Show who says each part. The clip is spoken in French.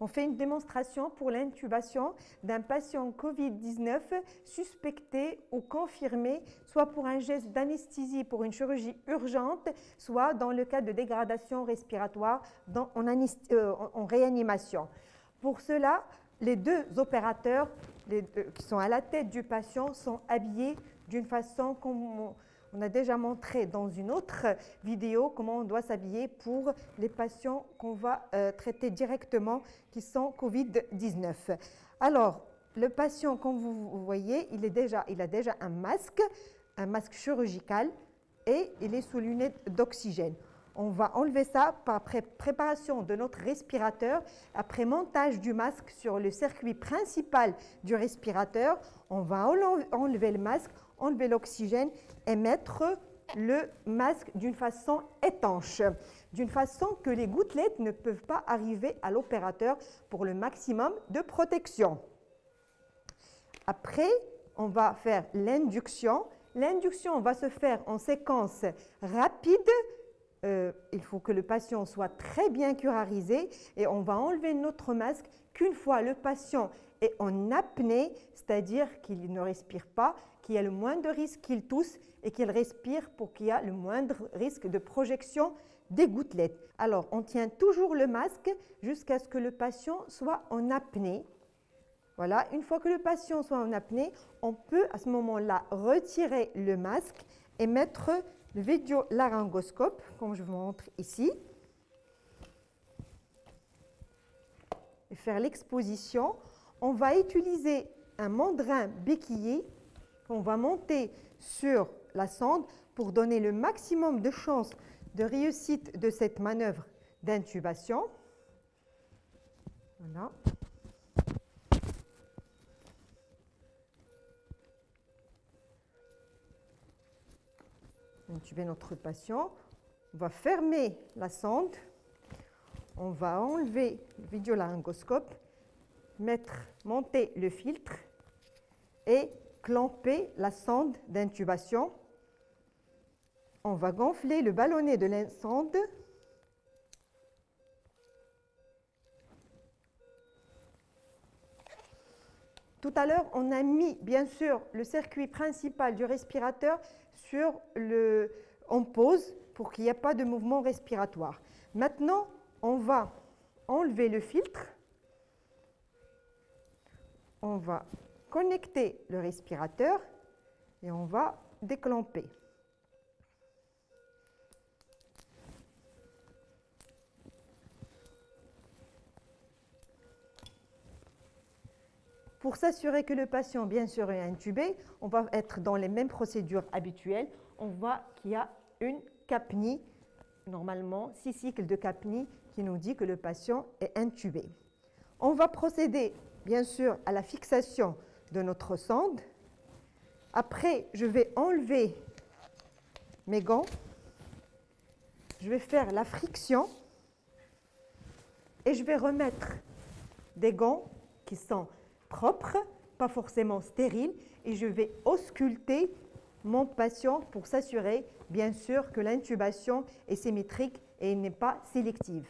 Speaker 1: On fait une démonstration pour l'intubation d'un patient Covid-19 suspecté ou confirmé, soit pour un geste d'anesthésie pour une chirurgie urgente, soit dans le cas de dégradation respiratoire en réanimation. Pour cela, les deux opérateurs qui sont à la tête du patient sont habillés d'une façon comme on a déjà montré dans une autre vidéo comment on doit s'habiller pour les patients qu'on va traiter directement qui sont Covid-19. Alors, le patient, comme vous voyez, il a déjà un masque chirurgical et il est sous lunettes d'oxygène. On va enlever ça par préparation de notre respirateur. Après montage du masque sur le circuit principal du respirateur, on va enlever le masque, enlever l'oxygène et mettre le masque d'une façon étanche, d'une façon que les gouttelettes ne peuvent pas arriver à l'opérateur pour le maximum de protection. Après, on va faire l'induction. L'induction va se faire en séquence rapide. Il faut que le patient soit très bien curarisé et on va enlever notre masque qu'une fois le patient est en apnée, c'est-à-dire qu'il ne respire pas, qu'il y a le moindre risque qu'il tousse et qu'il respire pour qu'il y ait le moindre risque de projection des gouttelettes. Alors, on tient toujours le masque jusqu'à ce que le patient soit en apnée. Voilà, une fois que le patient soit en apnée, on peut à ce moment-là retirer le masque et mettre le vidéolaryngoscope, comme je vous montre ici, et faire l'exposition. On va utiliser un mandrin béquillé qu'on va monter sur la sonde pour donner le maximum de chances de réussite de cette manœuvre d'intubation. Voilà. Intuber notre patient. On va fermer la sonde. On va enlever le vidéolaryngoscope, monter le filtre et clamper la sonde d'intubation. On va gonfler le ballonnet de la sonde. Tout à l'heure, on a mis bien sûr le circuit principal du respirateur en pause pour qu'il n'y ait pas de mouvement respiratoire. Maintenant, on va enlever le filtre. On va connecter le respirateur et on va déclamper. Pour s'assurer que le patient, bien sûr, est intubé, on va être dans les mêmes procédures habituelles. On voit qu'il y a une capnie, normalement 6 cycles de capnie, qui nous dit que le patient est intubé. On va procéder, bien sûr, à la fixation de notre sonde. Après, je vais enlever mes gants. Je vais faire la friction et je vais remettre des gants qui sont propres, pas forcément stériles, et je vais ausculter mon patient pour s'assurer, bien sûr, que l'intubation est symétrique et n'est pas sélective.